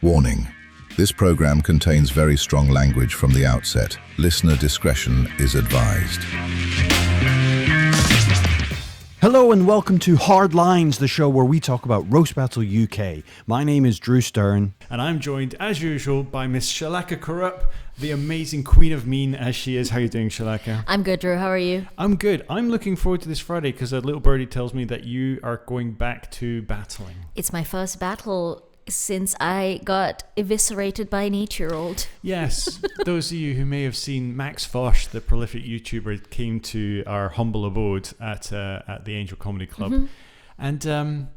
Warning: this program contains very strong language from the outset. Listener discretion is advised. Hello and welcome to Hard Lines, the show where we talk about Roast Battle UK. My name is Drew Stern. And I'm joined, as usual, by Miss Shalaka Corrupt, the amazing queen of mean as she is. How are you doing, Shalaka? I'm good, Drew. How are you? I'm good. I'm looking forward to this Friday because a little birdie tells me that you are going back to battling. It's my first battle since I got eviscerated by an 8-year-old. Yes, those of you who may have seen Max Fosh, the prolific YouTuber, came to our humble abode at the Angel Comedy Club. Mm-hmm. And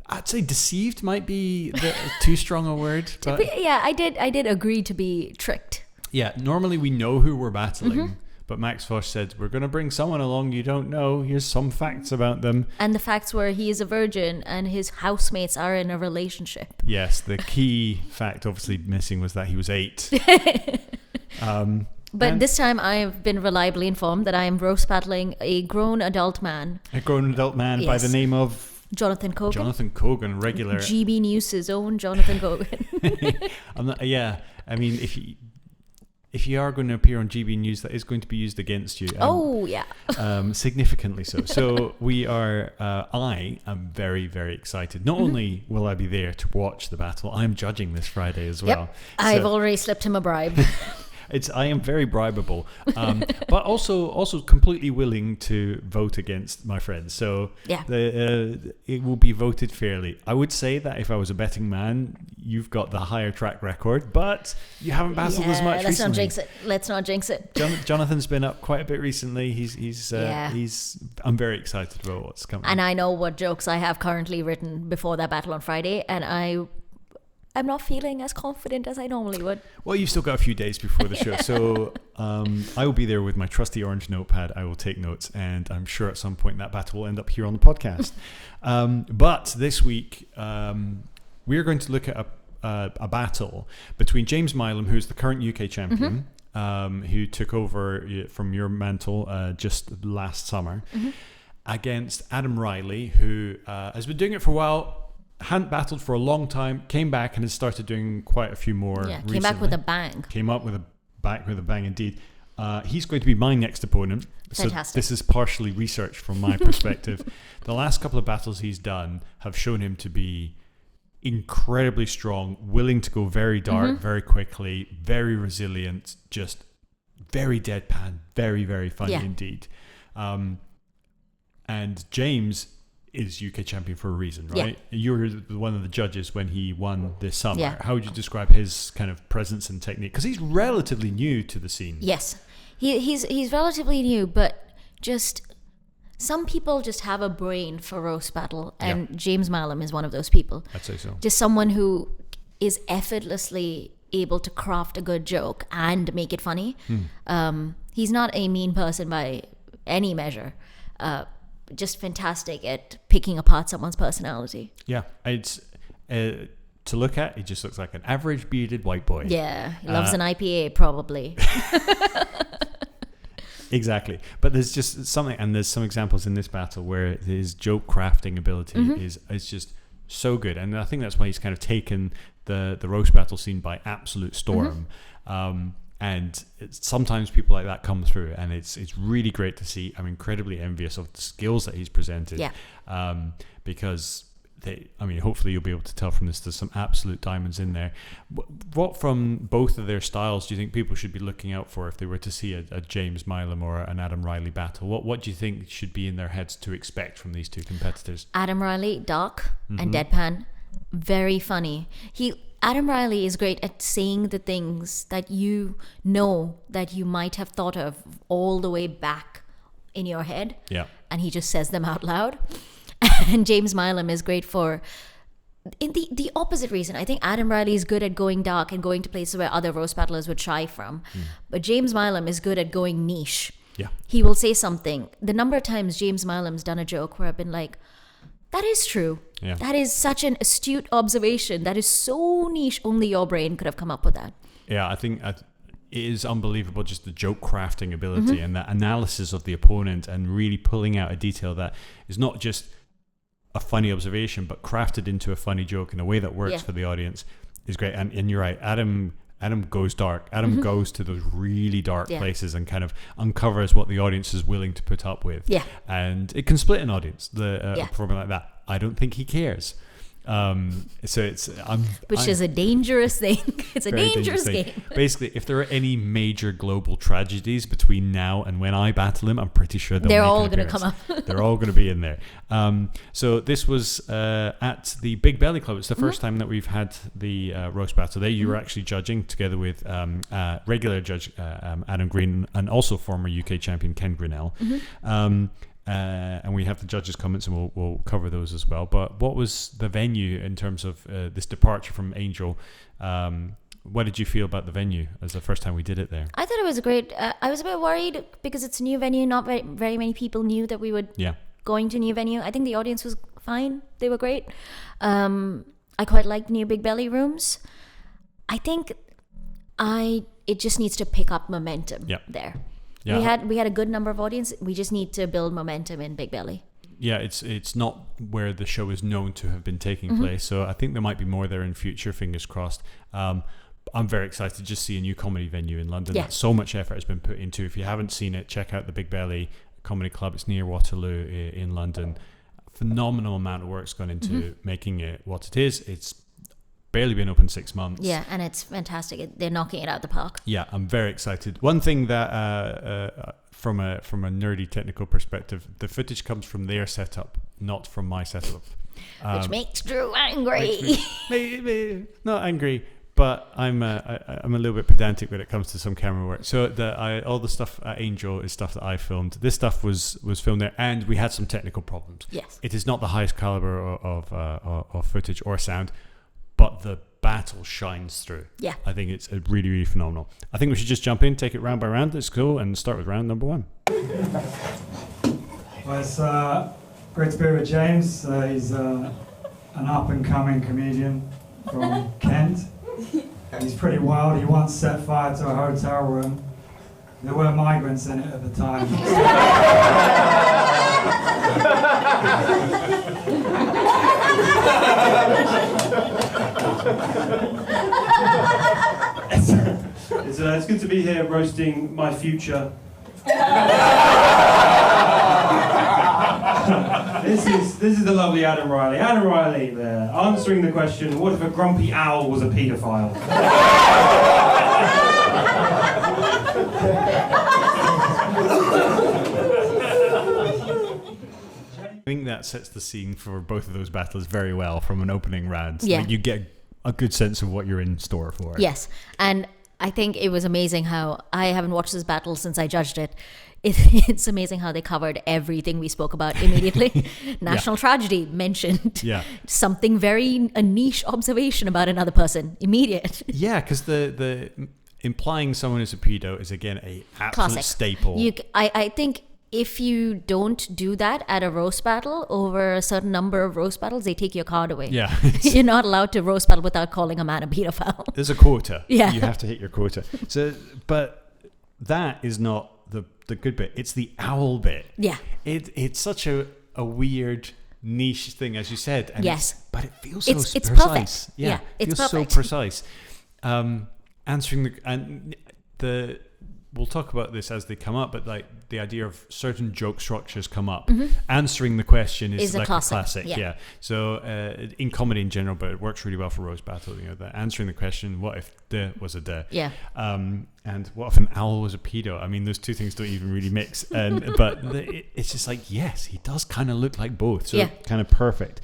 I'd say deceived might be too strong a word. But yeah, I did agree to be tricked. Yeah, normally we know who we're battling. But Max Fosh said, we're going to bring someone along you don't know. Here's some facts about them. And the facts were he is a virgin and his housemates are in a relationship. Yes, the key fact obviously missing was that he was 8. But this time I have been reliably informed that I am roast battling a grown adult man. A grown adult man by the name of? Jonathan Cogan. Jonathan Cogan, regular. GB News' own Jonathan Cogan. I mean, if you are going to appear on GB News, that is going to be used against you. Significantly so. So I am very, very excited. Not only will I be there to watch the battle, I'm judging this Friday as well. Yep. I've already slipped him a bribe. I am very bribable, but also completely willing to vote against my friends. So it will be voted fairly. I would say that if I was a betting man, you've got the higher track record, but you haven't battled as much recently. Let's not jinx it. Jonathan's been up quite a bit recently. I'm very excited about what's coming. And I know what jokes I have currently written before that battle on Friday, and I'm not feeling as confident as I normally would. Well, you've still got a few days before the show. So I will be there with my trusty orange notepad. I will take notes, and I'm sure at some point that battle will end up here on the podcast. But this week, we're going to look at a battle between James Mileham, who's the current UK champion, who took over from your mantle just last summer, against Adam Riley, who has been doing it for a while. Hadn't battled for a long time, came back and has started doing quite a few more recently. Came back with a bang. Came up with a bang indeed. He's going to be my next opponent. Fantastic. So this is partially research from my perspective. The last couple of battles he's done have shown him to be incredibly strong, willing to go very dark, very quickly, very resilient, just very deadpan, very, very funny indeed. And James is UK champion for a reason, right? Yeah. You were one of the judges when he won this summer. Yeah. How would you describe his kind of presence and technique? Because he's relatively new to the scene. Yes, he's relatively new, but just some people just have a brain for roast battle, and James Mileham is one of those people. I'd say so. Just someone who is effortlessly able to craft a good joke and make it funny. He's not a mean person by any measure. Just fantastic at picking apart someone's personality. Yeah, it's to look at, it just looks like an average bearded white boy. Yeah, he loves an IPA probably. Exactly, but there's just something, and there's some examples in this battle where his joke crafting ability is just so good, and I think that's why he's kind of taken the roast battle scene by absolute storm. And sometimes people like that come through, and it's really great to see. I'm incredibly envious of the skills that he's presented, because hopefully you'll be able to tell from this there's some absolute diamonds in there. What from both of their styles do you think people should be looking out for if they were to see a James Mileham or an Adam Riley battle? What do you think should be in their heads to expect from these two competitors? Adam Riley, dark and deadpan, very funny. Adam Riley is great at saying the things that you know that you might have thought of all the way back in your head. Yeah. And he just says them out loud. And James Mileham is great for in the opposite reason. I think Adam Riley is good at going dark and going to places where other roast battlers would shy from. But James Mileham is good at going niche. Yeah. He will say something. The number of times James Mileham's done a joke where I've been like, that is true. Yeah. That is such an astute observation. That is so niche. Only your brain could have come up with that. Yeah, I think it is unbelievable, just the joke crafting ability and that analysis of the opponent and really pulling out a detail that is not just a funny observation, but crafted into a funny joke in a way that works for the audience is great. And you're right, Adam goes dark. Adam goes to those really dark places and kind of uncovers what the audience is willing to put up with. Yeah. And it can split an audience, a performer like that. I don't think he cares. So it's which is a dangerous thing. It's a dangerous game. Basically, if there are any major global tragedies between now and when I battle him, I'm pretty sure they're all going to come up. They're all going to be in there. So this was at the Big Belly Club. It's the first time that we've had the roast battle there. You were actually judging together with regular judge Adam Green and also former UK champion Ken Grinnell. And we have the judges' comments, and we'll cover those as well. But what was the venue in terms of this departure from Angel? What did you feel about the venue as the first time we did it there? I thought it was great. I was a bit worried because it's a new venue. Not very many people knew that we would going to a new venue. I think the audience was fine. They were great. I quite liked the new Big Belly rooms. I think it just needs to pick up momentum there. Yeah. We had a good number of audience. We just need to build momentum in Big Belly. Yeah, it's not where the show is known to have been taking place. So I think there might be more there in future. Fingers crossed. I'm very excited to just see a new comedy venue in London. Yeah. So much effort has been put into. If you haven't seen it, check out the Big Belly Comedy Club. It's near Waterloo in London. Phenomenal amount of work's gone into making it what it is. It's barely been open 6 months. Yeah, and it's fantastic. They're knocking it out the park. Yeah, I'm very excited. One thing that from a nerdy technical perspective, the footage comes from their setup, not from my setup, which makes Drew angry. Not angry, but I'm a little bit pedantic when it comes to some camera work. So all the stuff at Angel is stuff that I filmed. This stuff was filmed there, and we had some technical problems. Yes, it is not the highest caliber of footage or sound, but the battle shines through. Yeah. I think it's really, really phenomenal. I think we should just jump in, take it round by round. Let's go and start with round number 1. Well, it's great to be with James. He's an up-and-coming comedian from Kent. He's pretty wild. He once set fire to a hotel room. There were migrants in it at the time. It's good to be here roasting my future. This is the lovely Adam Riley. Adam Riley there, answering the question, what if a grumpy owl was a paedophile? I think that sets the scene for both of those battles very well from an opening round. Yeah. Like you get a good sense of what you're in store for. Yes, and I think it was amazing how, I haven't watched this battle since I judged it. It's amazing how they covered everything we spoke about immediately. National tragedy mentioned. Yeah. Something a niche observation about another person. Immediate. Yeah, because the implying someone is a pedo is again a absolute classic staple. I think if you don't do that at a roast battle, over a certain number of roast battles, they take your card away. Yeah. You're not allowed to roast battle without calling a man a pedophile. There's a quota. Yeah. You have to hit your quota. So, but that is not the good bit. It's the owl bit. Yeah. It's such a weird niche thing, as you said. And but it feels so precise. It's perfect. Yeah. It feels perfect. so precise. Answering the we'll talk about this as they come up, but like the idea of certain joke structures come up. Answering the question is like a classic. Yeah. So in comedy in general, but it works really well for roast battle. You know, the answering the question, what if the was a the? Yeah. And what if an owl was a pedo? I mean, those two things don't even really mix. But it's just like, yes, he does kind of look like both. So kind of perfect.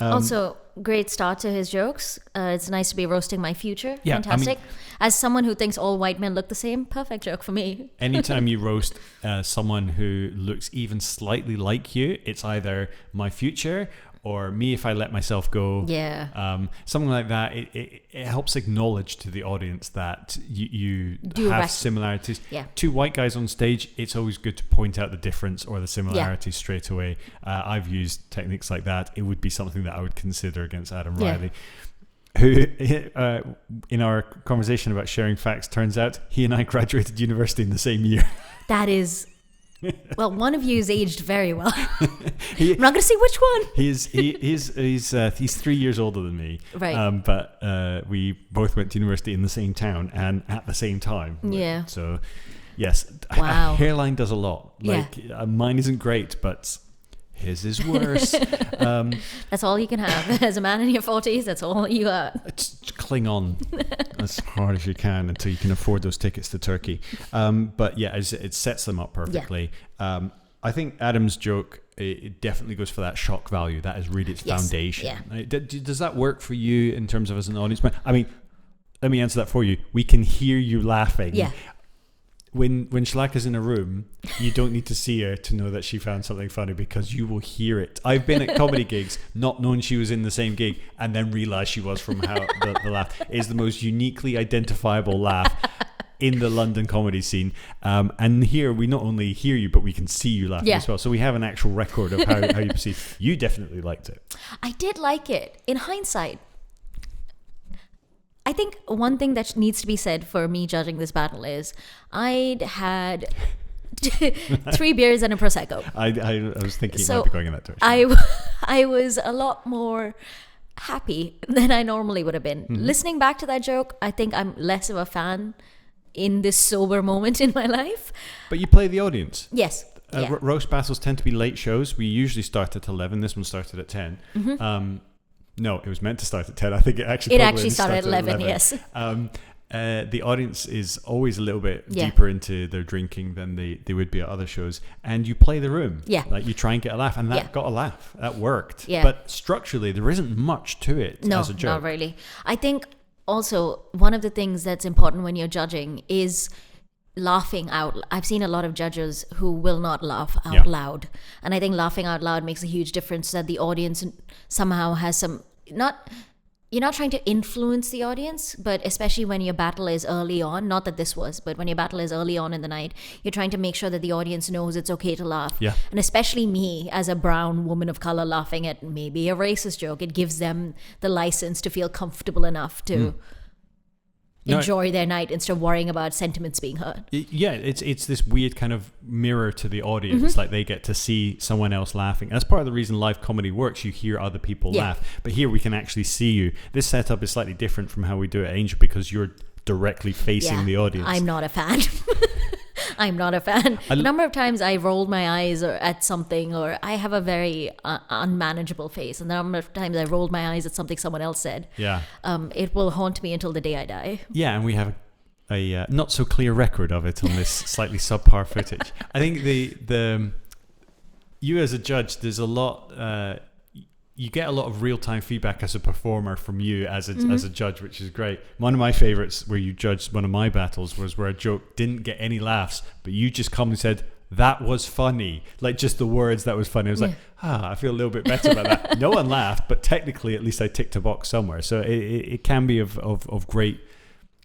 Also, great start to his jokes. It's nice to be roasting my future. Yeah, fantastic. I mean, as someone who thinks all white men look the same, perfect joke for me. Anytime you roast someone who looks even slightly like you, it's either my future or me if I let myself go. Yeah. Something like that. It helps acknowledge to the audience that you have similarities. Yeah. Two white guys on stage, it's always good to point out the difference or the similarities straight away. I've used techniques like that. It would be something that I would consider against Adam Riley, who in our conversation about sharing facts, turns out he and I graduated university in the same year. That is Well, one of you is aged very well. I'm He- not going to say which one. He's 3 years older than me, Right. But we both went to university in the same town and at the same time. Yeah. So, yes, Wow. hairline does a lot. Yeah. Like mine isn't great, but his is worse. That's all you can have. As a man in your 40s, that's all you got. Just cling on as hard as you can until you can afford those tickets to Turkey. But yeah, it sets them up perfectly. I think Adam's joke, it definitely goes for that shock value. That is really its foundation. Yeah. Right? Does that work for you in terms of as an audience member? I mean, let me answer that for you. We can hear you laughing. Yeah. When Shalaka's in a room, you don't need to see her to know that she found something funny because you will hear it. I've been at comedy gigs, not knowing she was in the same gig, and then realised she was from how the laugh is the most uniquely identifiable laugh in the London comedy scene. And here we not only hear you, but we can see you laughing as well. So we have an actual record of how you perceive. You definitely liked it. I did like it. In hindsight, I think one thing that needs to be said for me judging this battle is I'd had 3 beers and a Prosecco. I was thinking it So might be going in that direction. I was a lot more happy than I normally would have been. Listening back to that joke, I think I'm less of a fan in this sober moment in my life. But you play the audience. Yes. Yeah. Roast battles tend to be late shows. We usually start at 11. This one started at 10. No, it was meant to start at 10. I think it actually started at 11, yes. The audience is always a little bit Yeah. deeper into their drinking than they would be at other shows. And you play the room. Yeah. Like you try and get a laugh. And that Yeah. got a laugh. That worked. Yeah. But structurally, there isn't much to it No, as a joke. not really. I think also one of the things that's important when you're judging is laughing out. I've seen a lot of judges who will not laugh out loud. And I think laughing out loud makes a huge difference, that the audience somehow has some, you're not trying to influence the audience, but especially when your battle is early on, not that this was, but when your battle is early on in the night, you're trying to make sure that the audience knows it's okay to laugh. Yeah. And especially me as a brown woman of color laughing at maybe a racist joke, it gives them the license to feel comfortable enough to enjoy their night instead of worrying about sentiments being hurt. Yeah, it's this weird kind of mirror to the audience. Like they get to see someone else laughing. That's part of the reason live comedy works. You hear other people laugh. But here we can actually see you. This setup is slightly different from how we do it at Angel because you're directly facing the audience. I'm not a fan. I'm not a fan. The number of times I rolled my eyes at something, or I have a very unmanageable face, and the number of times I rolled my eyes at something someone else said, it will haunt me until the day I die. Yeah, and we have a not so clear record of it on this slightly subpar footage. I think the you as a judge, there's a lot. You get a lot of real-time feedback as a performer from you as a judge, which is great. One of my favorites where you judged one of my battles was where a joke didn't get any laughs, but you just come and said, that was funny. Like just the words, that was funny. I was like, I feel a little bit better about that. No one laughed, but technically at least I ticked a box somewhere. So it can be of great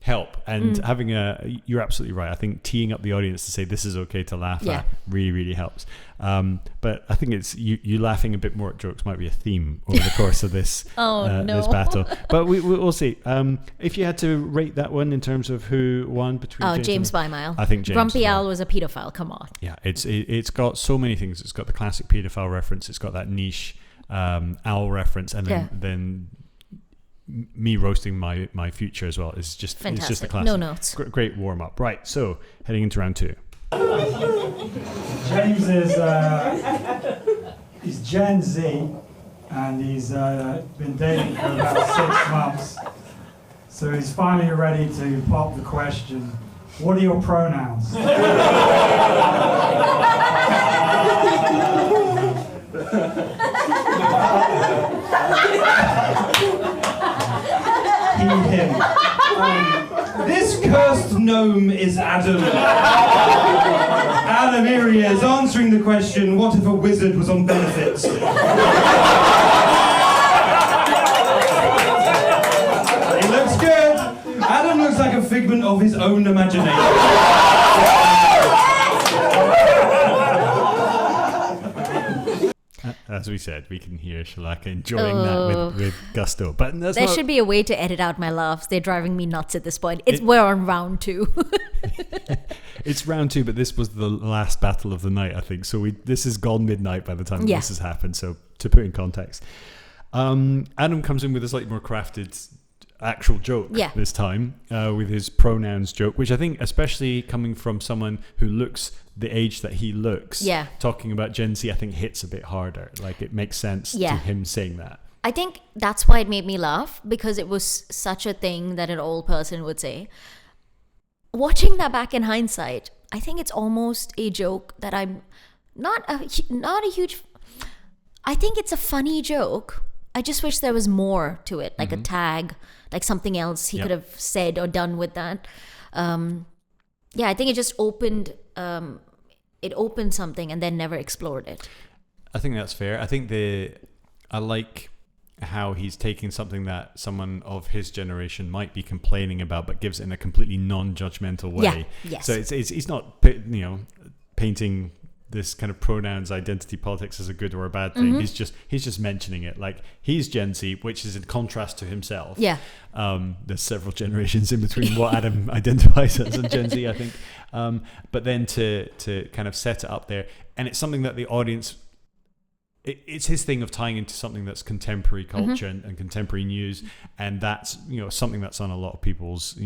help. And having you're absolutely right. I think teeing up the audience to say this is okay to laugh at really, really helps. But I think it's you laughing a bit more at jokes might be a theme over the course of this this battle. But we'll see. If you had to rate that one in terms of who won between James Mileham. I think James. Grumpy Al was a pedophile. Come on. Yeah, it's got so many things. It's got the classic pedophile reference. It's got that niche owl reference, and then me roasting my future as well. It's just fantastic. It's just a classic. No notes. Great warm up. Right, so heading into round 2. James is he's Gen Z, and he's been dating for about 6 months. So he's finally ready to pop the question, what are your pronouns? Him. This cursed gnome is Adam. Adam, here he is, answering the question, what if a wizard was on benefits? He looks good. Adam looks like a figment of his own imagination. as we said, we can hear Shalaka enjoying that with gusto. But that's There not, should be a way to edit out my laughs. They're driving me nuts at this point. We're on round 2. It's round 2, but this was the last battle of the night, I think. So this is gone midnight by the time Yeah. this has happened. So to put in context, Adam comes in with a slightly more crafted actual joke this time, with his pronouns joke, which I think, especially coming from someone who looks the age that he looks, talking about Gen Z, I think hits a bit harder. Like, it makes sense to him saying that. I think that's why it made me laugh, because it was such a thing that an old person would say. Watching that back in hindsight, I think it's almost a joke that I'm not a huge. I think it's a funny joke. I just wish there was more to it, like a tag, like something else he could have said or done with that. I think it just opened. It opened something and then never explored it. I think that's fair. I think I like how he's taking something that someone of his generation might be complaining about, but gives it in a completely non-judgmental way. Yeah. Yes. So he's not painting this kind of pronouns identity politics as a good or a bad thing. He's just mentioning it. Like, he's Gen Z, which is in contrast to himself. Yeah. There's several generations in between what Adam identifies as and Gen Z, I think. But then to kind of set it up there, and it's something that the audience. It's his thing of tying into something that's contemporary culture and contemporary news, and that's something that's on a lot of people's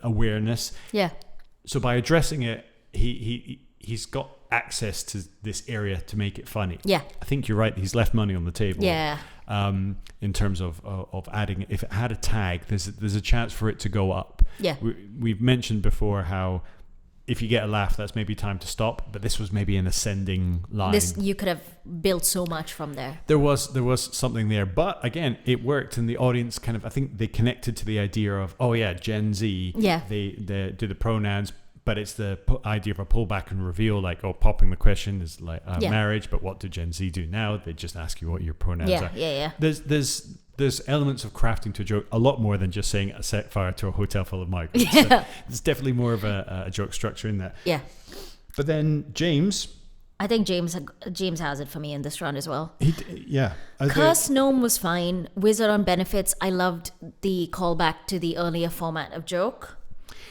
awareness. Yeah. So by addressing it, he's got access to this area to make it funny. Yeah. I think you're right. He's left money on the table. Yeah. In terms of adding it, if it had a tag, there's a chance for it to go up. Yeah. We've mentioned before how, if you get a laugh, that's maybe time to stop. But this was maybe an ascending line. You could have built so much from there. There was something there, but again, it worked, and the audience kind of, I think they connected to the idea of, Gen Z. Yeah. They do the pronouns, but it's the idea of a pullback and reveal, like, popping the question is like marriage, but what do Gen Z do now? They just ask you what your pronouns are. Yeah. There's elements of crafting to a joke a lot more than just saying set fire to a hotel full of migrants. Yeah. So there's definitely more of a joke structure in that. Yeah. But then James, I think James has it for me in this round as well. yeah. Curse Gnome was fine. Wizard on Benefits, I loved the callback to the earlier format of joke.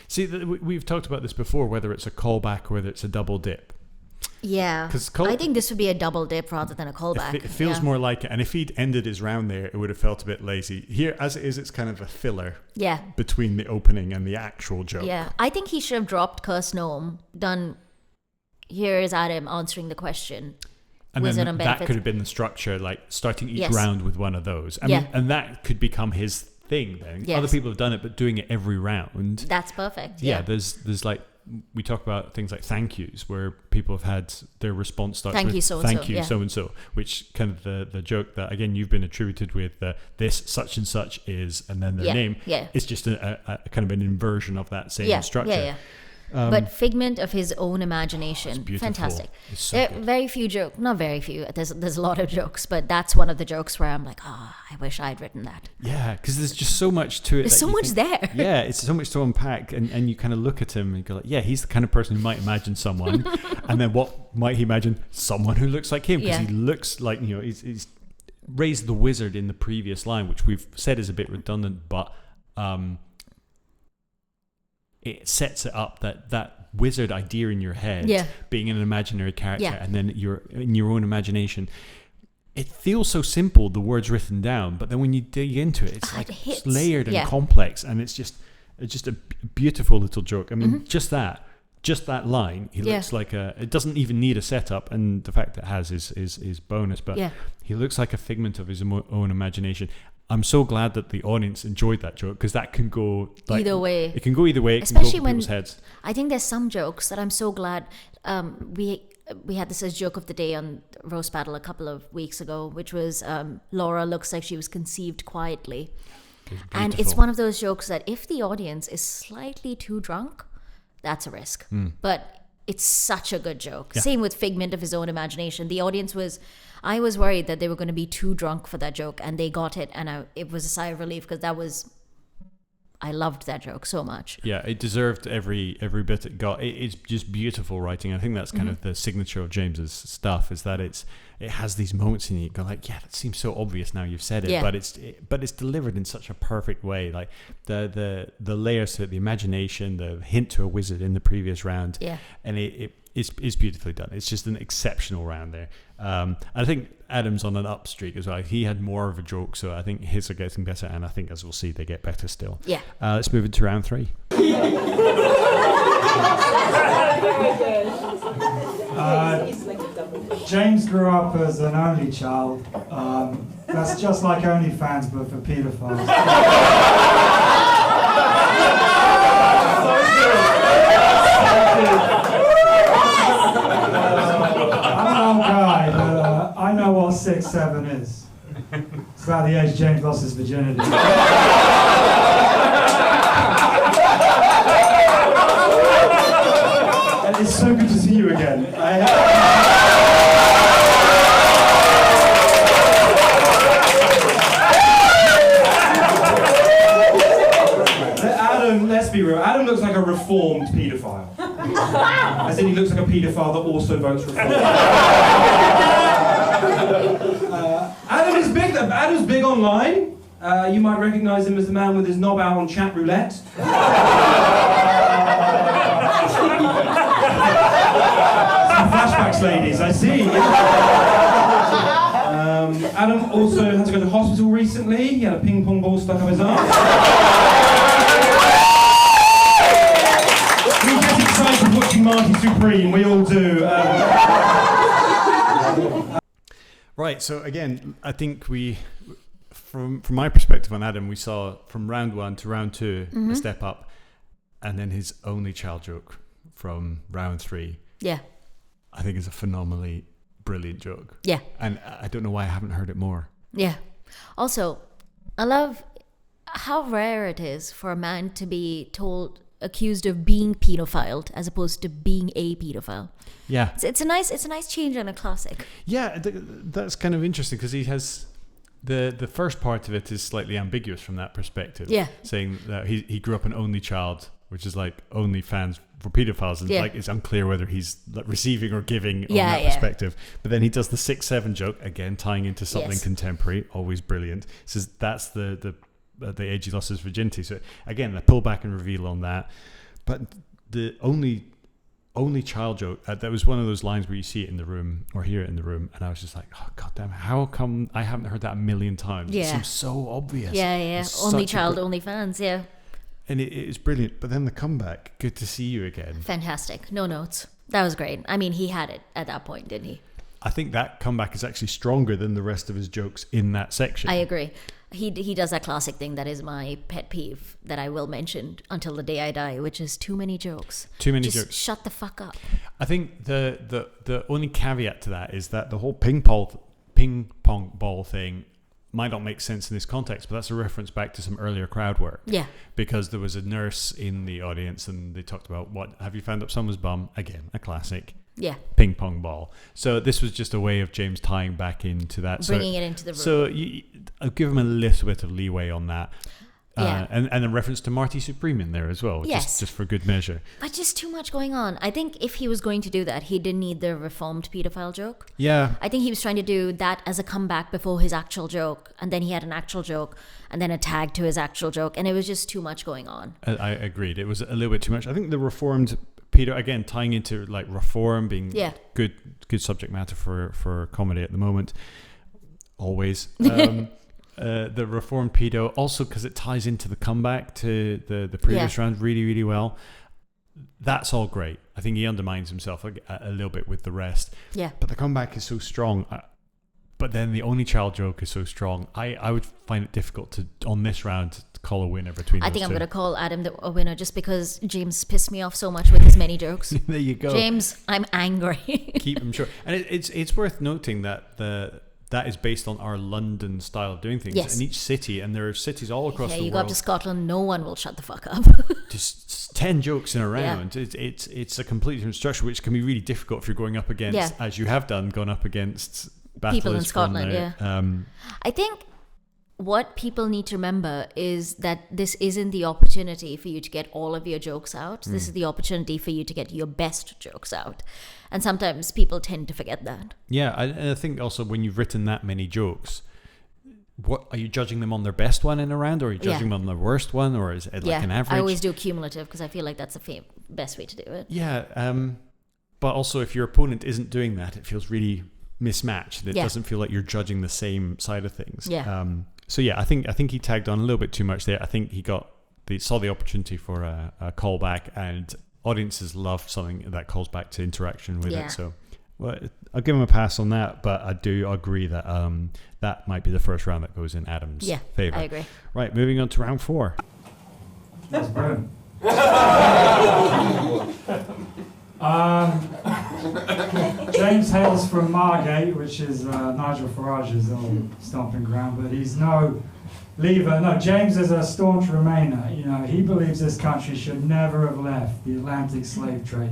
See, we've talked about this before, whether it's a callback or whether it's a double dip. Yeah. I think this would be a double dip rather than a callback. It feels more like it. And if he'd ended his round there, it would have felt a bit lazy. Here, as it is, it's kind of a filler between the opening and the actual joke. Yeah. I think he should have dropped Curse Gnome, done, here is Adam answering the question. And Wizard then on that Benefits. could have been the structure, like starting each Yes. round with one of those. And that could become his thing then. Yes. Other people have done it, but doing it every round. That's perfect. Yeah, there's like, we talk about things like thank yous, where people have had their response starts Thank with you, so-and-so, thank you, yeah. so-and-so, which kind of the joke that, again, you've been attributed with this such and such is, and then their name. Yeah. It's just a kind of an inversion of that same structure. Yeah. But figment of his own imagination. beautiful. Fantastic. It's so There are good. very few jokes. Not very few. There's a lot of jokes, but that's one of the jokes where I'm like, I wish I'd written that. Yeah, because there's just so much to it. There's that so you much think- there. Yeah, it's so much to unpack, and you kind of look at him and go like, yeah, he's the kind of person who might imagine someone, and then what might he imagine? Someone who looks like him, because he looks like, he's raised the wizard in the previous line, which we've said is a bit redundant, but it sets it up that wizard idea in your head being an imaginary character, and then you're in your own imagination. It feels so simple, the words written down, but then when you dig into it, it's like it's layered and complex, and it's just a beautiful little joke. I mean, just that line, he looks like it doesn't even need a setup, and the fact that it has is bonus, but he looks like a figment of his own imagination. I'm so glad that the audience enjoyed that joke, because that can go Either way. It can go either way. It Especially can go over when people's heads. I think there's some jokes that I'm so glad we had this as joke of the day on Roast Battle a couple of weeks ago, which was Laura looks like she was conceived quietly. And it's one of those jokes that if the audience is slightly too drunk, that's a risk. But it's such a good joke. Yeah. Same with figment of his own imagination. The audience I was worried that they were going to be too drunk for that joke, and they got it, and it was a sigh of relief, because I loved that joke so much. Yeah, it deserved every bit it got. It's just beautiful writing. I think that's kind of the signature of James's stuff, is that it has these moments in you go like, yeah, that seems so obvious now you've said it, Yeah. but it's delivered in such a perfect way. Like the layers to it, the imagination, the hint to a wizard in the previous round, and it's beautifully done. It's just an exceptional round there. I think Adam's on an up streak as well. He had more of a joke, so I think his are getting better, and I think, as we'll see, they get better still. Yeah. Let's move into round 3. James grew up as an only child. That's just like OnlyFans, but for paedophiles. I'm an old guy, but I know what 6'7" is. It's about the age James lost his virginity. And it's so good to see you again. Adam, let's be real. Adam looks like a reformed paedophile. As in, he looks like a paedophile that also votes reform. Adam's big online. You might recognise him as the man with his knob out on chat roulette. Some flashbacks, ladies, I see. Adam also had to go to hospital recently. He had a ping pong ball stuck up his arm. He gets excited watching Marty Supreme, we all do. Right, so again, I think from my perspective on Adam, we saw from round 1 to round 2 a step up, and then his only child joke from round 3. Yeah. I think is a phenomenally brilliant joke. Yeah. And I don't know why I haven't heard it more. Yeah. Also, I love how rare it is for a man to be accused of being pedophiled as opposed to being a pedophile. Yeah. It's a nice change and a classic. Yeah, that's kind of interesting because he has the first part of it is slightly ambiguous from that perspective. Yeah. Saying that he grew up an only child, which is like only fans for pedophiles, and like it's unclear whether he's like receiving or giving on that perspective. But then he does the 6'7" joke again, tying into something contemporary, always brilliant. Says that's the age he lost his virginity. So again, the pull back and reveal on that. But the only child joke, that was one of those lines where you see it in the room or hear it in the room, and I was just like, oh god damn it, how come I haven't heard that a million times? It seems so obvious. Only child, only fans. And it is brilliant. But then the comeback, good to see you again. Fantastic. No notes. That was great. I mean, he had it at that point, didn't he? I think that comeback is actually stronger than the rest of his jokes in that section. I agree. He does that classic thing that is my pet peeve that I will mention until the day I die, which is too many jokes. Just shut the fuck up. I think the only caveat to that is that the whole ping pong ball thing might not make sense in this context, but that's a reference back to some earlier crowd work. Yeah. Because there was a nurse in the audience and they talked about, what have you found up someone's bum? Again, a classic. Yeah. Ping pong ball. So this was just a way of James tying back into that. Bringing it into the room. So I'll give him a little bit of leeway on that. And a reference to Marty Supreme in there as well, just for good measure. But just too much going on. I think if he was going to do that, he didn't need the reformed pedophile joke. Yeah. I think he was trying to do that as a comeback before his actual joke, and then he had an actual joke, and then a tag to his actual joke, and it was just too much going on. I agreed. It was a little bit too much. I think the reformed pedo, again, tying into like reform being good subject matter for comedy at the moment, always. The reformed pedo, also because it ties into the comeback to the previous round really, really well. That's all great. I think he undermines himself a little bit with the rest. Yeah. But the comeback is so strong. But then the only child joke is so strong. I would find it difficult to, on this round, to call a winner between those two. I think I'm going to call Adam a winner just because James pissed me off so much with his many jokes. There you go. James, I'm angry. Keep him short. And it's worth noting that that is based on our London style of doing things. Yes. In each city, and there are cities all across the world. You go up to Scotland, no one will shut the fuck up. Just 10 jokes in a round. Yeah. It's a completely different structure, which can be really difficult if you're going up against, as you have done, gone up against battlers people in Scotland. I think what people need to remember is that this isn't the opportunity for you to get all of your jokes out. This is the opportunity for you to get your best jokes out. And sometimes people tend to forget that. Yeah, I think also when you've written that many jokes, what are you judging them on their best one in a round, or are you judging them on their worst one, or is it like an average? I always do cumulative because I feel like that's the best way to do it. Yeah, but also if your opponent isn't doing that, it feels really mismatched. It doesn't feel like you're judging the same side of things. Yeah. So yeah, I think he tagged on a little bit too much there. I think he saw the opportunity for a callback, and audiences love something that calls back to interaction with it. So, well, I'll give him a pass on that, but I do agree that that might be the first round that goes in Adam's favor. I agree. Right, moving on to round 4. That's brilliant. James hails from Margate, which is Nigel Farage's old stomping ground, but he's no leaver. No, James is a staunch Remainer. You know, he believes this country should never have left the Atlantic slave trade.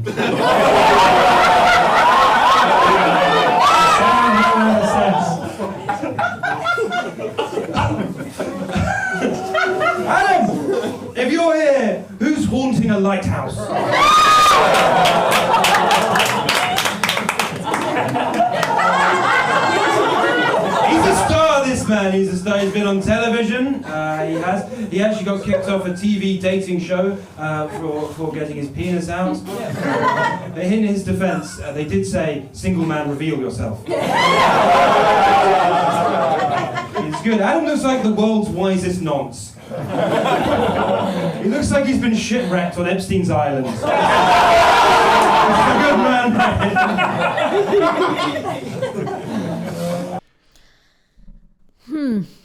Adam, if you're here, who's haunting a lighthouse? He's a star, this man. He's a star. He's been on television. He actually got kicked off a TV dating show for getting his penis out. But in his defense, they did say, "Single man, reveal yourself." It's good. Adam looks like the world's wisest nonce. He looks like he's been shipwrecked on Epstein's Island. He's a good man, right?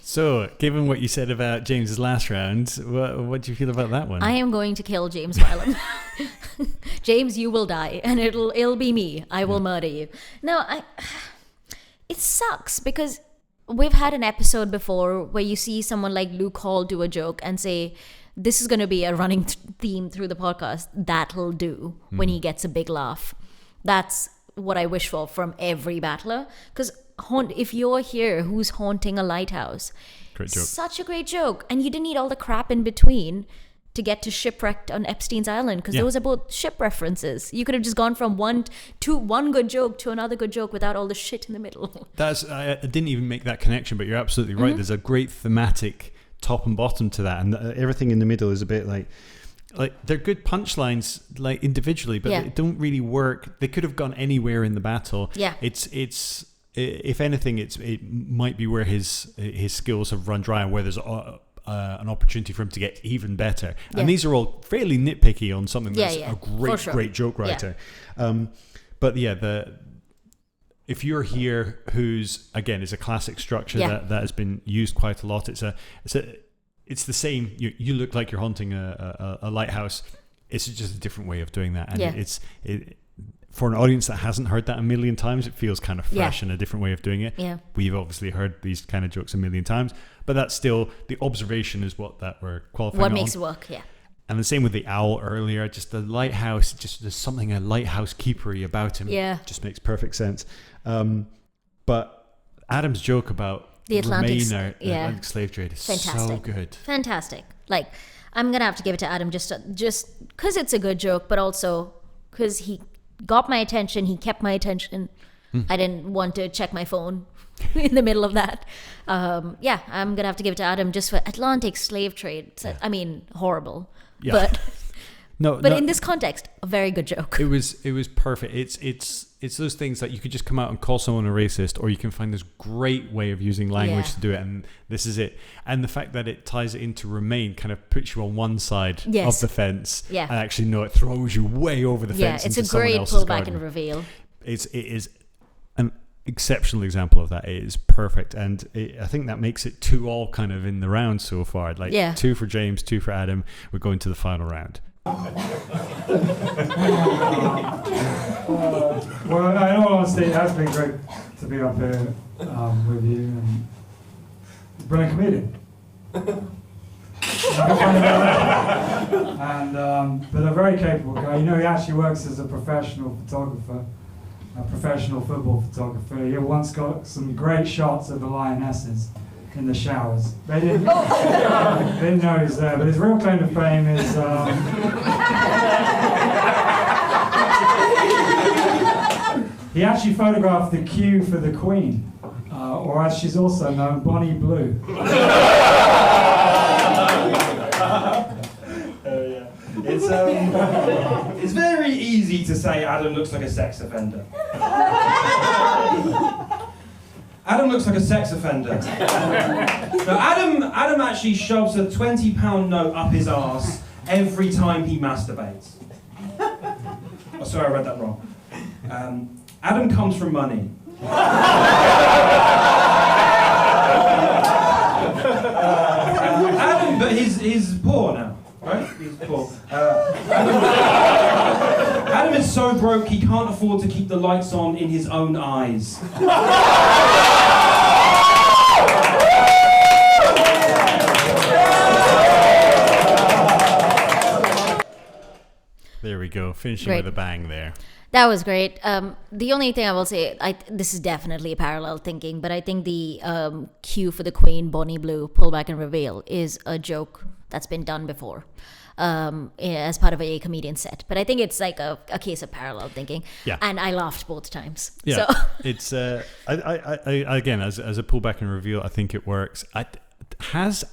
So, given what you said about James's last round, what do you feel about that one? I am going to kill James Mileham. James, you will die, and it'll be me. I will murder you. No, it sucks because we've had an episode before where you see someone like Luke Hall do a joke and say, this is going to be a running theme through the podcast. That'll do when he gets a big laugh. That's what I wish for from every battler. Because if you're here, who's haunting a lighthouse? Great joke. Such a great joke. And you didn't need all the crap in between to get to shipwrecked on Epstein's Island, because those are both ship references. You could have just gone from one good joke to another good joke without all the shit in the middle. I didn't even make that connection, but you're absolutely right. There's a great thematic top and bottom to that, and everything in the middle is a bit like they're good punchlines like individually, but they don't really work. They could have gone anywhere in the battle. Yeah, it's if anything, it might be where his skills have run dry, and where there's an opportunity for him to get even better. And these are all fairly nitpicky on something that's a great joke writer. But if you're here, who's again is a classic structure that has been used quite a lot. It's the same. You look like you're haunting a lighthouse. It's just a different way of doing that, and for an audience that hasn't heard that a million times, it feels kind of fresh and a different way of doing it. Yeah. We've obviously heard these kind of jokes a million times, but that's still, the observation is what that we're qualifying What makes it work, And the same with the owl earlier, just the lighthouse, just there's something a lighthouse keepery about him. Yeah. Just makes perfect sense. But Adam's joke about the Atlantic slave trade is so good. Fantastic. Like, I'm going to have to give it to Adam just because it's a good joke, but also because he got my attention, he kept my attention. I didn't want to check my phone in the middle of that. I'm gonna have to give it to Adam just for Atlantic slave trade. I mean, horrible, but in this context, a very good joke. It was perfect. It's those things that you could just come out and call someone a racist, or you can find this great way of using language to do it, and this is it. And the fact that it ties it into Remain kind of puts you on one side of the fence, and actually it throws you way over the fence. It's into a great pullback and reveal. It is an exceptional example of that. It is perfect, and I think that makes it 2-2 kind of in the round so far. 2 for James, 2 for Adam. We're going to the final round. Well, in all honesty, it has been great to be up here with you, and brilliant comedian. But a very capable guy. He actually works as a professional photographer, a professional football photographer. He once got some great shots of the Lionesses in the showers. They didn't know he was there, but his real claim to fame is he actually photographed the queue for the Queen, or as she's also known, Bonnie Blue. It's very easy to say Adam looks like a sex offender. Adam looks like a sex offender. No, Adam actually shoves a £20 note up his arse every time he masturbates. Oh, sorry, I read that wrong. Adam comes from money. Adam, but he's poor now. Right? He's poor. Adam is so broke he can't afford to keep the lights on in his own eyes. There we go, finishing Great. with a bang there. That was great. The only thing I will say, this is definitely parallel thinking, but I think the cue for the Queen, Bonnie Blue, pull back and reveal is a joke that's been done before as part of a comedian set. But I think it's like a case of parallel thinking. Yeah. And I laughed both times. Yeah, So. it's I again, as a pull back and reveal, I think it works. Has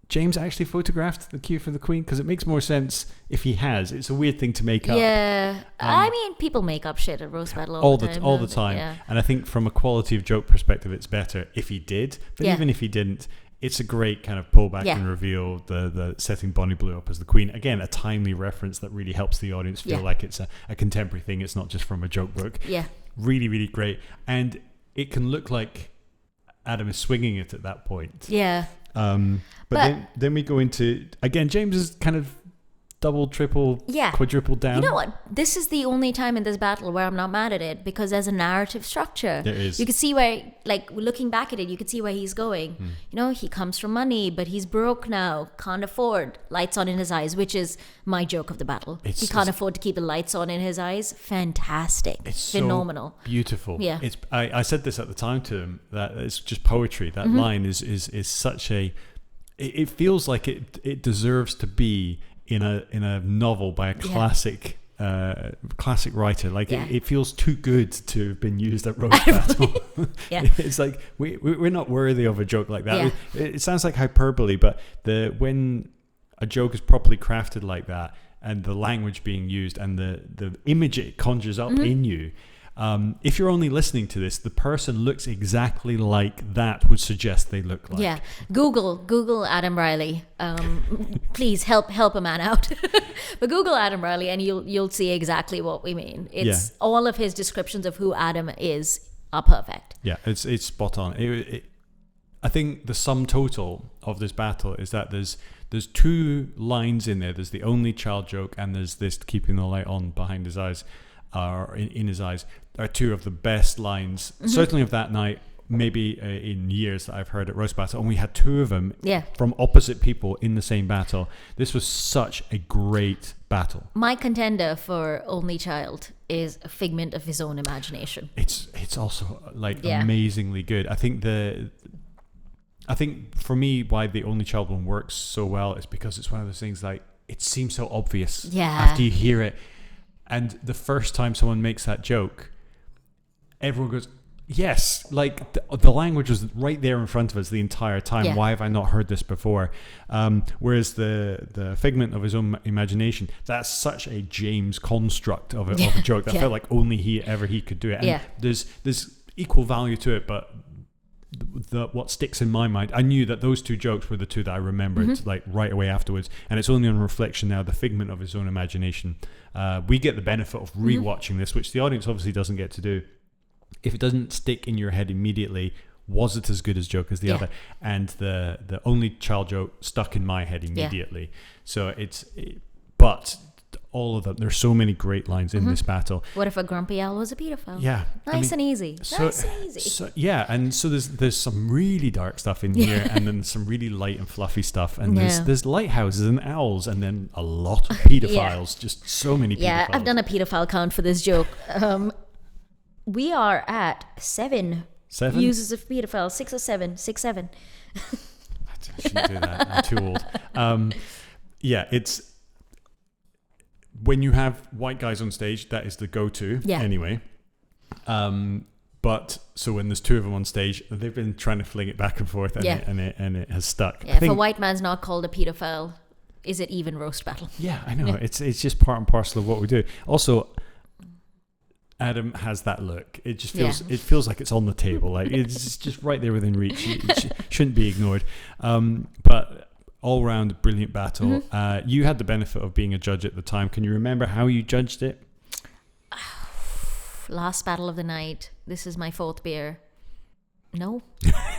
James actually photographed the cue for the Queen? Because it makes more sense if he has. It's a weird thing to make up. Yeah, I mean, people make up shit at roast battle all the time. All the time. Yeah. And I think from a quality of joke perspective, it's better if he did. But Yeah. even if he didn't, it's a great kind of pullback Yeah. and reveal. The setting Bonnie Blue up as the Queen. Again, a timely reference that really helps the audience feel Yeah. like it's a contemporary thing. It's not just from a joke book. Yeah. Really, really great. And it can look like Adam is swinging it at that point. Yeah. But then we go into, again, James is kind of double, triple, Yeah. quadruple down. You know what? This is the only time in this battle where I'm not mad at it, because there's a narrative structure. There is. You can see where, like, looking back at it, you can see where he's going. You know, he comes from money, but he's broke now, can't afford lights on in his eyes, which is my joke of the battle. He can't afford to keep the lights on in his eyes. Fantastic. It's phenomenal. So beautiful. Yeah. I said this at the time to him, that it's just poetry. That Mm-hmm. line is such a. It feels like it deserves to be in a novel by a classic writer. Like Yeah. it feels too good to have been used at roast battle. Yeah. It's like we're not worthy of a joke like that. Yeah. It sounds like hyperbole, but when a joke is properly crafted like that, and the language being used and the image it conjures up Mm-hmm. in you. If you're only listening to this, the person looks exactly like that would suggest they look like. Yeah, Google Adam Riley. Please help a man out. But Google Adam Riley, and you'll see exactly what we mean. It's all of his descriptions of who Adam is are perfect. Yeah, it's spot on. I think the sum total of this battle is that there's two lines in there. There's the only child joke, and there's this keeping the light on behind his eyes, or in his eyes. Are two of the best lines, certainly of that night, maybe in years that I've heard at roast battle. And we had two of them from opposite people in the same battle. This was such a great battle. My contender for only child is a figment of his own imagination. It's also like amazingly good. I think for me, why the only child one works so well is because it's one of those things, like, it seems so obvious after you hear it. And the first time someone makes that joke, everyone goes, yes, like the language was right there in front of us the entire time. Yeah. Why have I not heard this before? Whereas the figment of his own imagination, that's such a James construct of a joke that felt like only he could do it. And there's equal value to it, but what sticks in my mind, I knew that those two jokes were the two that I remembered like right away afterwards, and it's only on reflection now, the figment of his own imagination. We get the benefit of rewatching this, which the audience obviously doesn't get to do. If it doesn't stick in your head immediately, was it as good as joke as the other? And the only child joke stuck in my head immediately. So but all of them, there's so many great lines in this battle. What if a grumpy owl was a pedophile? Yeah, Nice and easy. Nice and easy. So there's some really dark stuff in here, and then some really light and fluffy stuff, and there's lighthouses and owls, and then a lot of pedophiles. Just so many pedophiles. Yeah, I've done a pedophile count for this joke. We are at 7 uses of pedophile, 6 or 7, 6, 7. I shouldn't do that. I'm too old. Yeah, it's when you have white guys on stage, that is the go-to anyway. But so when there's two of them on stage, they've been trying to fling it back and forth, and it has stuck. Yeah, if a white man's not called a paedophile, is it even roast battle? Yeah, I know. Yeah. It's just part and parcel of what we do. Also, Adam has that look. It just feels it feels like it's on the table. Like it's just right there within reach. It shouldn't be ignored. But all round brilliant battle. You had the benefit of being a judge at the time. Can you remember how you judged it? Last battle of the night. This is my 4th beer. No?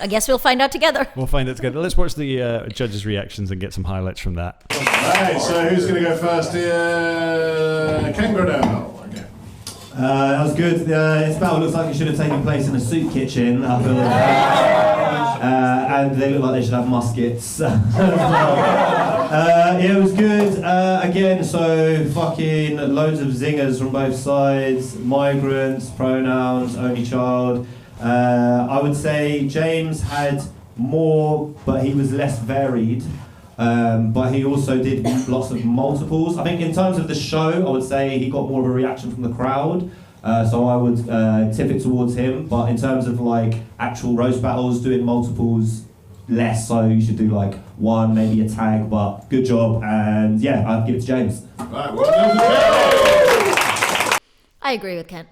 I guess we'll find out together. We'll find out together. Let's watch the judges' reactions and get some highlights from that. Right, so who's going to go first here? Ken Gradell. Okay. That was good. This battle looks like it should have taken place in a soup kitchen. I feel and they look like they should have muskets. It was good. Again, so fucking loads of zingers from both sides. Migrants, pronouns, only child. I would say James had more, but he was less varied. But he also did lots of multiples. I think in terms of the show, I would say he got more of a reaction from the crowd. So I would tip it towards him. But in terms of like actual roast battles, doing multiples, less. So you should do like one, maybe a tag. But good job, and yeah, I'd give it to James. Right, well done to James. I agree with Ken.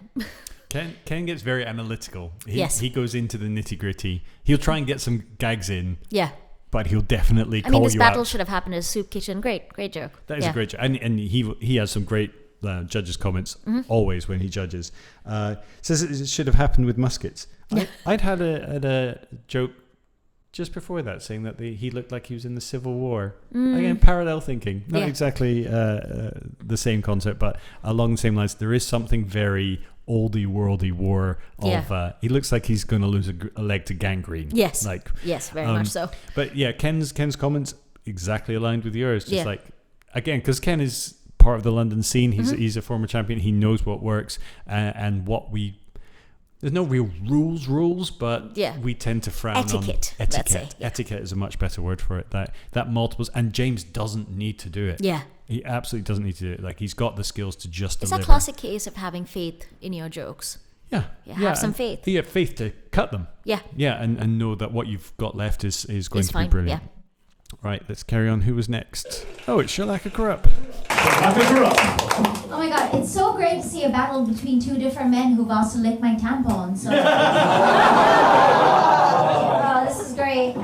Ken gets very analytical. He goes into the nitty-gritty. He'll try and get some gags in. Yeah. But he'll definitely call you out. This battle should have happened in a soup kitchen. Great joke. That is a great joke. And he has some great judges' comments always when he judges. Says it should have happened with muskets. Yeah. I'd had a joke just before that saying that he looked like he was in the Civil War. Again, parallel thinking. Not exactly the same concept, but along the same lines. There is something very oldie worldy war of he looks like he's going to lose a leg to gangrene. Yes, very much so. But yeah, Ken's comments exactly aligned with yours. Just like, again, because Ken is part of the London scene. He's a former champion. He knows what works and what there's no real rules, but we tend to frown on etiquette. Etiquette is a much better word for it. That multiples, and James doesn't need to do it. Yeah. He absolutely doesn't need to do it. Like, he's got the skills to just deliver. It's a classic case of having faith in your jokes. Yeah. Have some faith. You have faith to cut them. Yeah. Yeah, and know that what you've got left is going to be brilliant. Yeah. Right, let's carry on. Who was next? Oh, it's Shalaka Corrupt. Oh my god, it's so great to see a battle between two different men who've asked to lick my tampon. So. Oh, this is great.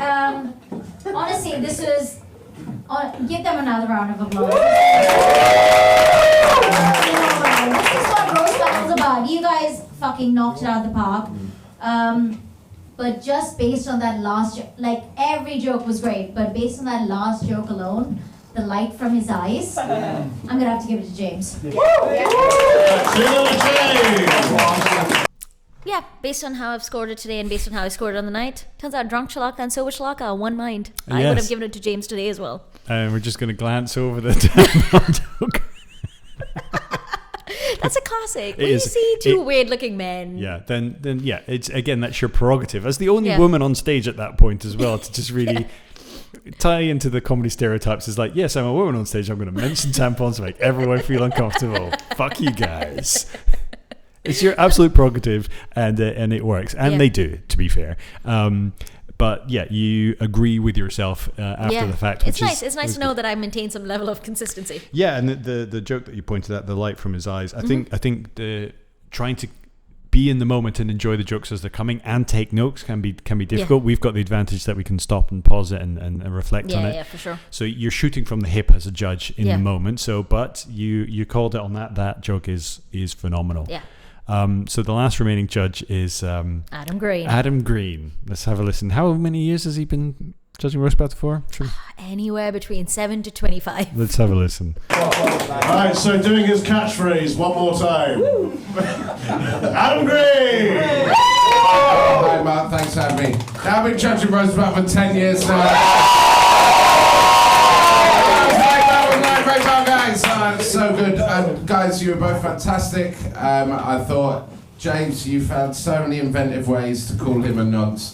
Honestly, this was... give them another round of applause. This is what roast battle's about. You guys fucking knocked it out of the park. But just based on that last joke, like every joke was great, but based on that last joke alone, the light from his eyes, I'm gonna have to give it to James. Yeah, based on how I've scored it today and based on how I scored it on the night, turns out drunk Shalaka and sober Shalaka are one mind. Yes. I would have given it to James today as well. And we're just going to glance over the tampon joke. That's a classic. When you see two weird-looking men. Yeah, then yeah, it's again, that's your prerogative as the only woman on stage at that point as well to just really tie into the comedy stereotypes. Is like, yes, I'm a woman on stage. I'm going to mention tampons to make everyone feel uncomfortable. Fuck you guys. It's your absolute prerogative, and it works, and they do, to be fair. But yeah, you agree with yourself after the fact. It's nice. It's nice to know that I maintain some level of consistency. Yeah, and the joke that you pointed at, the light from his eyes. I think trying to be in the moment and enjoy the jokes as they're coming and take notes can be difficult. We've got the advantage that we can stop and pause it and reflect on it. Yeah, for sure. So you're shooting from the hip as a judge in the moment. So, but you called it on that. That joke is phenomenal. Yeah. So the last remaining judge is Adam Green. Adam Green. Let's have a listen. How many years has he been judging roast battle for? Anywhere between 7 to 25. Let's have a listen. Right, so doing his catchphrase one more time. Adam Green! Hi Mark, thanks for having me. Now I've been judging roast battle for 10 years now. Guys, so good. Guys, you were both fantastic. I thought James, you found so many inventive ways to call him a nonce.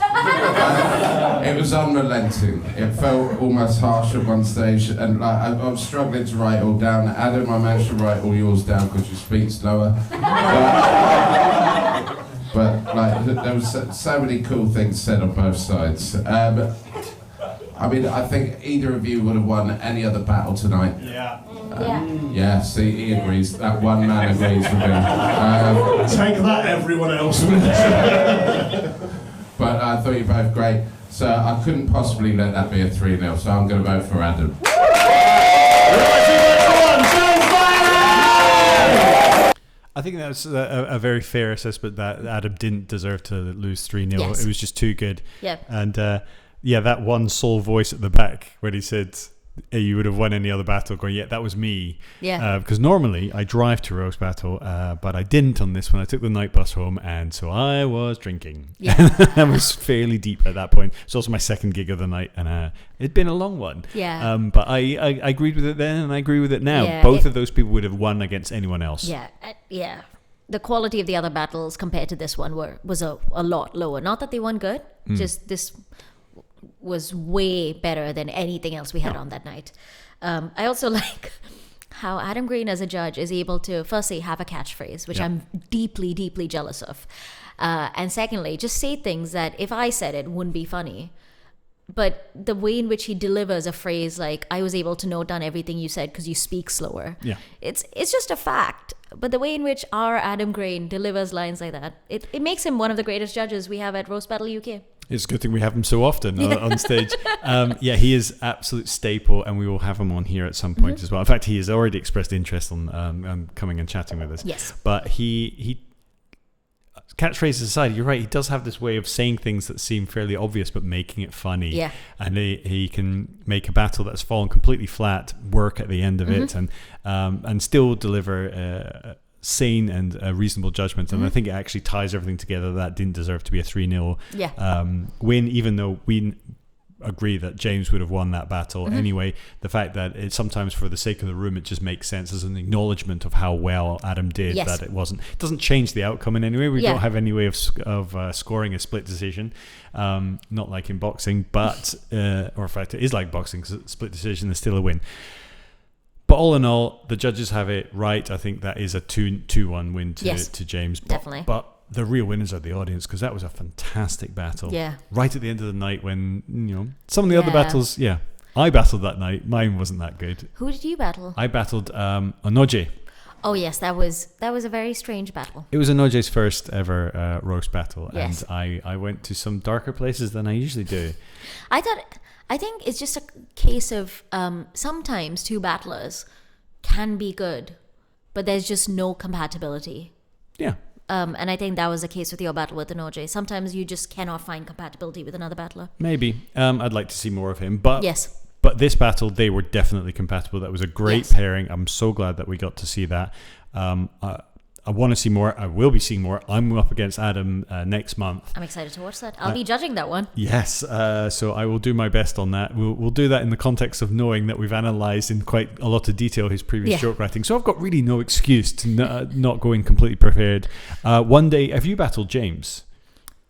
It was unrelenting. It felt almost harsh at one stage, and like I was struggling to write it all down. Adam, I managed to write all yours down because you speak slower. But like, there was so many cool things said on both sides. I mean, I think either of you would have won any other battle tonight. Yeah. Yeah, see, he agrees. That one man agrees with me. Take that, everyone else. But I thought you were both great. So I couldn't possibly let that be a 3-0, so I'm going to vote for Adam. I think that's a very fair assessment that Adam didn't deserve to lose 3-0. Yes. It was just too good. Yeah. And that one soul voice at the back when he said, hey, you would have won any other battle, going, yeah, that was me. Yeah. Because normally I drive to roast battle, but I didn't on this one. I took the night bus home, and so I was drinking. Yeah. I was fairly deep at that point. It's also my second gig of the night, and it'd been a long one. Yeah. But I agreed with it then, and I agree with it now. Yeah, Both of those people would have won against anyone else. Yeah. Yeah. The quality of the other battles compared to this one was a lot lower. Not that they weren't good, just this was way better than anything else we had on that night. I also like how Adam Green as a judge is able to firstly have a catchphrase, which I'm deeply, deeply jealous of. And secondly, just say things that if I said it wouldn't be funny. But the way in which he delivers a phrase like, I was able to note down everything you said because you speak slower. Yeah. It's just a fact. But the way in which our Adam Green delivers lines like that, it makes him one of the greatest judges we have at Roast Battle UK. It's a good thing we have him so often on stage. He is absolute staple, and we will have him on here at some point as well. In fact, he has already expressed interest on coming and chatting with us. Yes. But he catchphrases aside, you're right, he does have this way of saying things that seem fairly obvious but making it funny. Yeah. And he can make a battle that's fallen completely flat work at the end of it, and still deliver sane and reasonable judgment. And I think it actually ties everything together. That didn't deserve to be a 3-0 win, even though we agree that James would have won that battle anyway. The fact that it sometimes, for the sake of the room, it just makes sense as an acknowledgement of how well Adam did. That it doesn't change the outcome in any way. We don't have any way of scoring a split decision, not like in boxing, but or in fact it is like boxing, because split decision is still a win. But all in all, the judges have it right. I think that is a 2-1 win to James. Definitely. But the real winners are the audience, because that was a fantastic battle. Yeah. Right at the end of the night, when some of the other battles, I battled that night. Mine wasn't that good. Who did you battle? I battled Onoje. Oh yes, that was a very strange battle. It was Onoje's first ever roast battle, Yes. and I went to some darker places than I usually do. I think it's just a case of sometimes two battlers can be good, but there's just no compatibility. Yeah. And I think that was the case with your battle with Onoje. Sometimes you just cannot find compatibility with another battler. Maybe. I'd like to see more of him. But yes. But this battle, they were definitely compatible. That was a great pairing. I'm so glad that we got to see that. I want to see more. I will be seeing more. I'm up against Adam next month. I'm excited to watch that. I'll be judging that one. Yes. So I will do my best on that. We'll do that in the context of knowing that we've analysed in quite a lot of detail his previous joke writing. So I've got really no excuse to not going completely prepared. One day, have you battled James?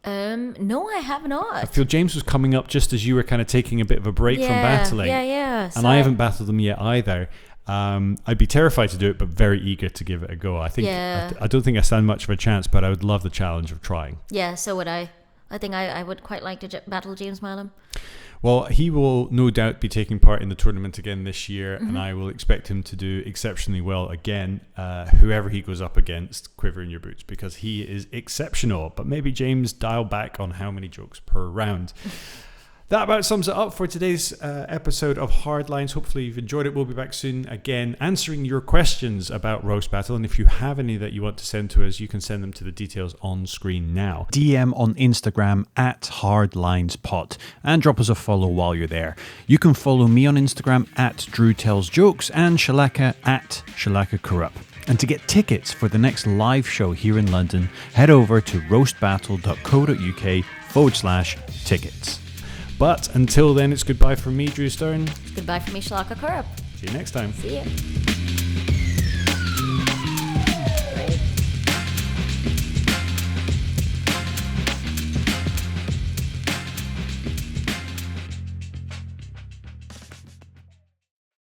No, I have not. I feel James was coming up just as you were kind of taking a bit of a break from battling. Yeah. And I haven't battled him yet either. I'd be terrified to do it, but very eager to give it a go. I think I don't think I stand much of a chance, but I would love the challenge of trying. Yeah, so would I. I think I would quite like to battle James Mileham. Well, he will no doubt be taking part in the tournament again this year, and I will expect him to do exceptionally well again. Whoever he goes up against, quiver in your boots, because he is exceptional. But maybe James dial back on how many jokes per round. That about sums it up for today's episode of Hardlines. Hopefully you've enjoyed it. We'll be back soon again answering your questions about Roast Battle. And if you have any that you want to send to us, you can send them to the details on screen now. DM on Instagram at HardlinesPod and drop us a follow while you're there. You can follow me on Instagram at Drew Tells Jokes and Shalaka at Shalaka Corrupt. And to get tickets for the next live show here in London, head over to roastbattle.co.uk/tickets. But until then, it's goodbye from me, Drew Stern. Goodbye from me, Shalaka Corrupt. See you next time. See you.